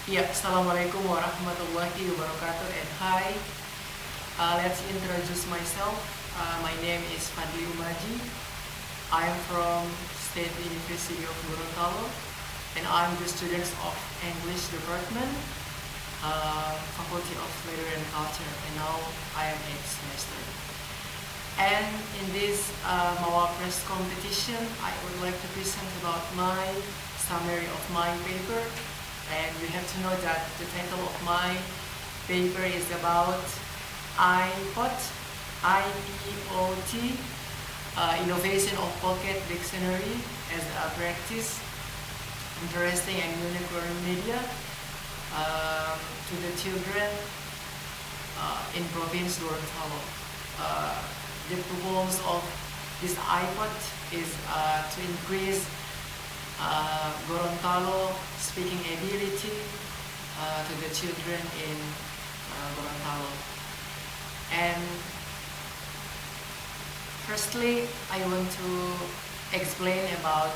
Ya, Assalamualaikum warahmatullahi wabarakatuh and hi. Let's introduce myself. My name is UMADJI. I'm from State University of Gorontalo and I'm the student of English Department, Faculty of Literary and Culture, and now I am 8th semester. And in this Mawapres competition, I would like to present about my summary of my paper. And you have to know that the title of my paper is about iPod, IPOT, Innovation of Pocket Dictionary as a Practice, Interesting and Unique Learning Media to the children in province Gorontalo. The purpose of this iPod is to increase Gorontalo speaking ability to the children in Gorontalo. And firstly, I want to explain about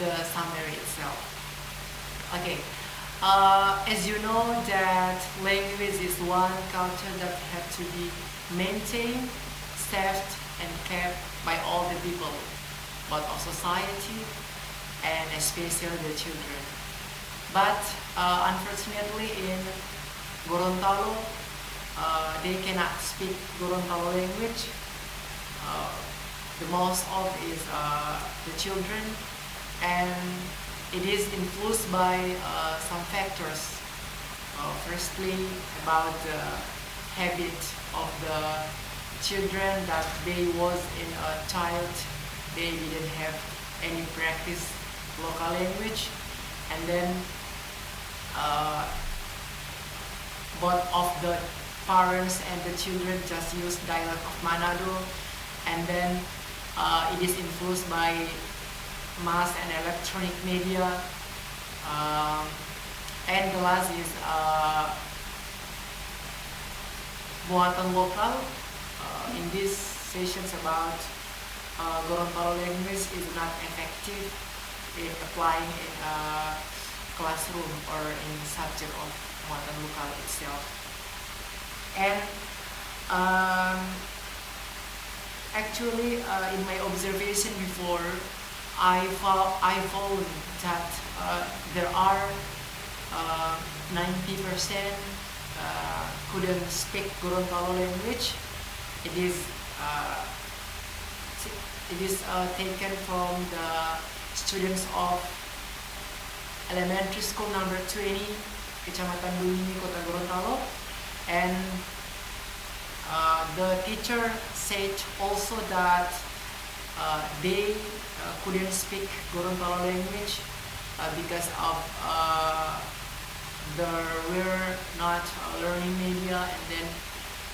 the summary itself. Okay, as you know that language is one culture that have to be maintained, saved, and kept by all the people, both of society and especially the children. But unfortunately in Gorontalo, they cannot speak Gorontalo language. The most of is the children, and it is influenced by some factors. Firstly, about the habit of the children that they was in a child, they didn't have any practice local language, and then both of the parents and the children just use dialect of Manado, and then it is influenced by mass and electronic media, and the last is muatan lokal. In these sessions about Gorontalo language is not effective in applying in a classroom or in subject of muatan lokal itself. And actually, in my observation before, I found that there are 90% couldn't speak Gorontalo language. It is taken from the students of elementary school number 20, Kecamatan Bulini, Kota Gorontalo, and the teacher said also that they couldn't speak Gorontalo language because of were not learning media, and then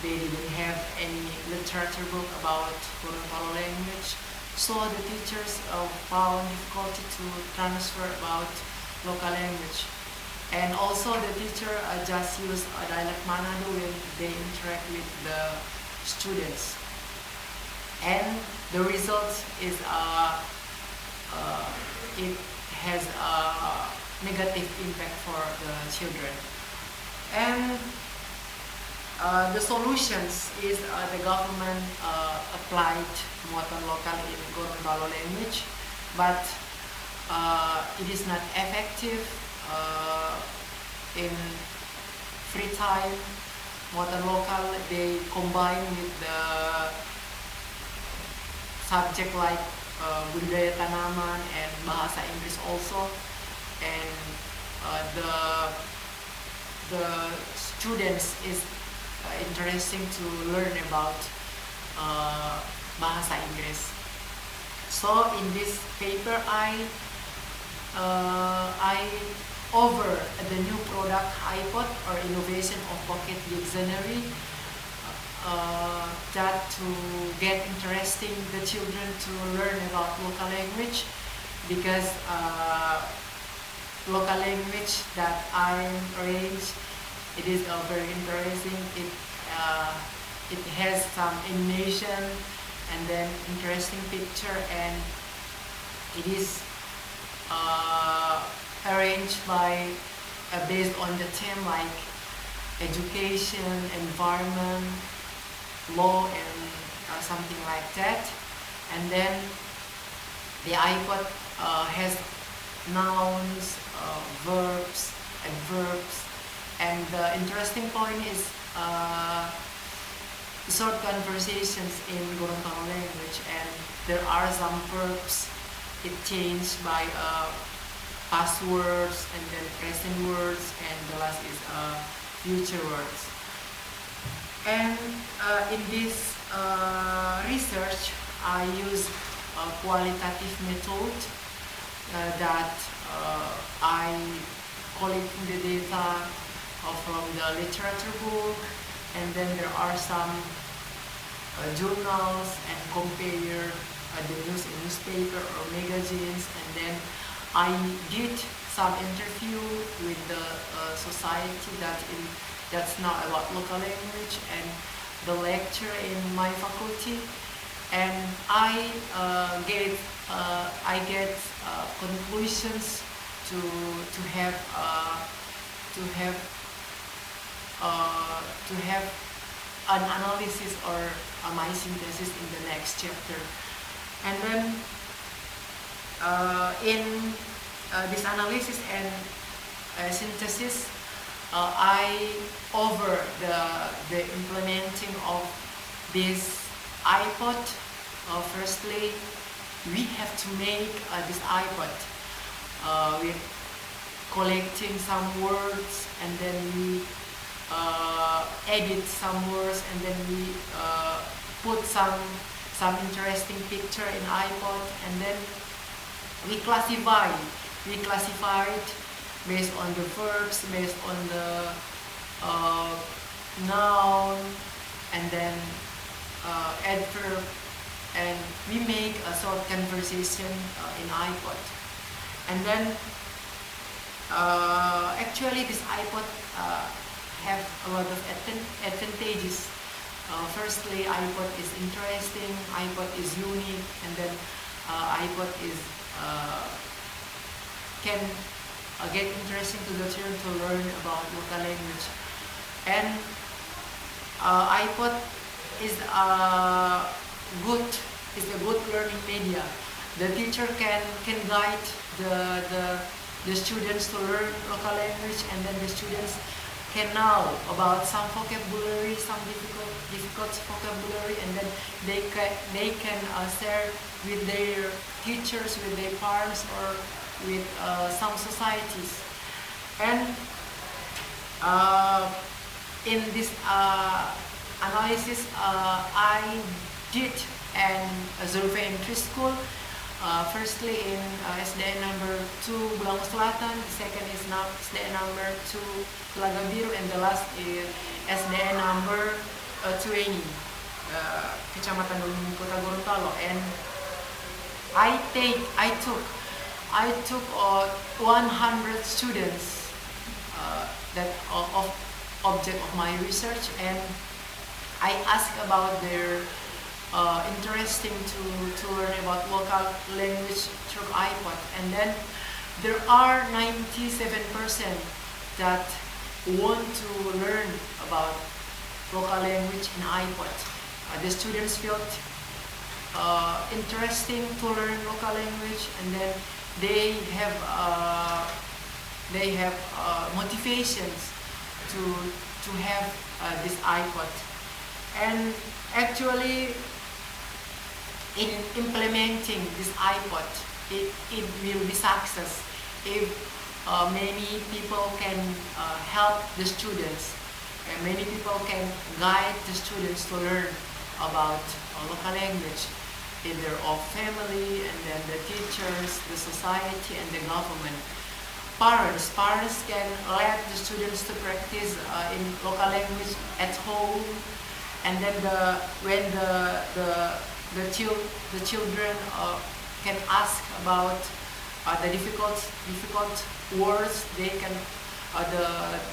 they didn't have any literature book about Gorontalo language. So the teachers found difficulty to transfer about local language. And also the teacher just use a dialect Manado when they interact with the students. And the result is it has a negative impact for the children. And the solutions is the government applied muatan lokal in Gorontalo language, but it is not effective in free time. Muatan lokal, they combine with the subject like budidaya tanaman and bahasa Inggris also, and the students is interesting to learn about bahasa Inggris. So in this paper, I over the new product iPod or Innovation of Pocket Dictionary, that to get interesting the children to learn about local language, because local language that I arranged, it is very interesting. It has some animation and then interesting picture, and it is arranged by based on the theme like education, environment, law, and something like that. And then the iPod has nouns, verbs, adverbs, and the interesting point is short conversations in Gorontalo language, and there are some verbs it changed by past words and then present words, and the last is future words. And in this research, I use a qualitative method that I collecting the data from the literature book, and then there are some journals, and compare the news in newspaper or magazines, and then I did some interview with the society that's not about local language, and the lecture in my faculty, and I get conclusions to have an analysis or my synthesis in the next chapter. And then in this analysis and synthesis, I over the implementing of this iPod. Firstly, we have to make this iPod with collecting some words, and then we edit some words, and then we put some interesting picture in iPod, and then we classified based on the verbs, based on the noun, and then adverb, and we make a short conversation in iPod. And then actually this iPod have a lot of advantages. Firstly, iPod is interesting, iPod is unique, and then iPod is can get interesting to the children to learn about local language. And iPod is a good learning media. The teacher can guide the students to learn local language, and then the students can know about some vocabulary, some difficult vocabulary, and then they can share with their teachers, with their parents, or with some societies. And in this analysis, I did a survey in 3 schools. Firstly in SDN number 2 Belangu Selatan, the second is now SDN number 2 Telaga Biru, and the last is SDN number 20 Kecamatan Dongeng Kota Gorontalo. And I took 100 students that of object of my research, and I asked about their interesting to learn about local language through iPod. And then there are 97% that want to learn about local language in iPod. The students felt interesting to learn local language, and then they have motivations to have this iPod. And actually, in implementing this iPod, it will be success if many people can help the students, and many people can guide the students to learn about local language, either of family, and then the teachers, the society, and the government. Parents can let the students to practice in local language at home, and then when the children can ask about the difficult words, they can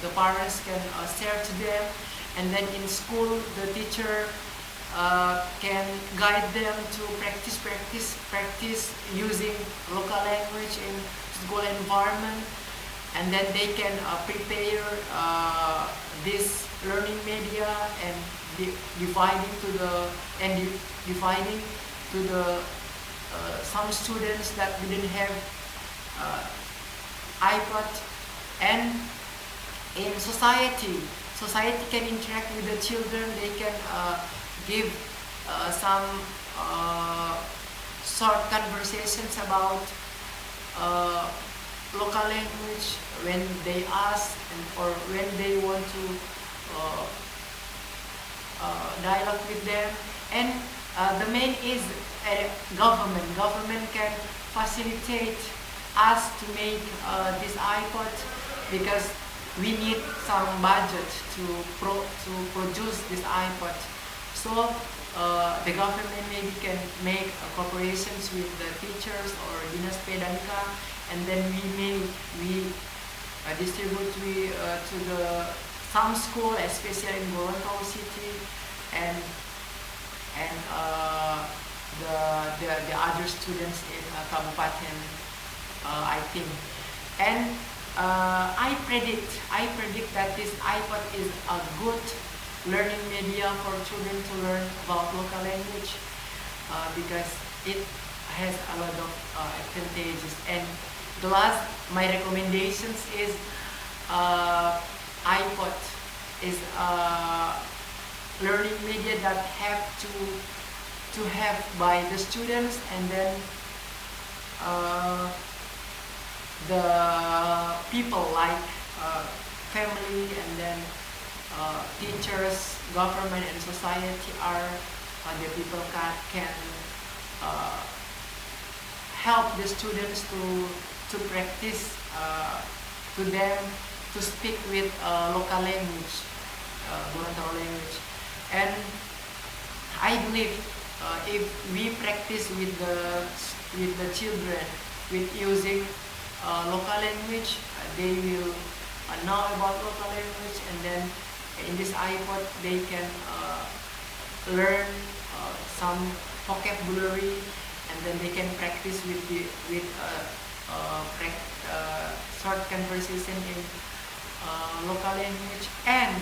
the parents can share to them, and then in school the teacher can guide them to practice using local language in school environment. and then they can prepare this learning media and dividing to the dividing to the some students that didn't have iPod. And in society can interact with the children. They can give some short conversations about local language when they ask, or when they want to dialogue with them. And the main is government can facilitate us to make this iPod, because we need some budget to produce this iPod. So the government maybe can make cooperations with the teachers or Dinas Pedagogika, and then we distribute to the some school, especially in Gorontalo city, and the other students in Kabupaten, I think. And I predict that this iPod is a good learning media for children to learn about local language, because it has a lot of advantages. And the last, my recommendations is iPod is a learning media that have to have by the students, and then the people like family, and then teachers, government, and society are the people can help the students to practice to them to speak with local language, Gorontalo language. And I believe if we practice with the children with using local language, they will know about local language, and then in this iPod they can learn some vocabulary, and then they can practice with short conversation in local language. And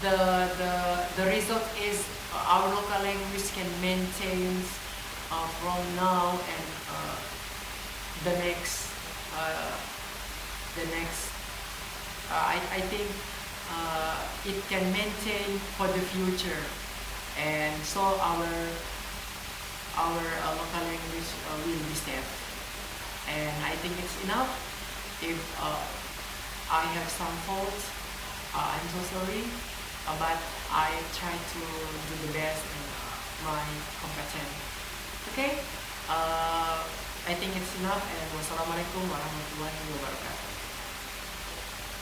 the result is our local language can maintain from now and the next I think it can maintain for the future, and so our local language will be saved. And I think it's enough. If I have some faults, I'm so sorry, but I try to do the best in my competence. Okay, I think it's enough, and wassalamualaikum warahmatullahi wabarakatuh.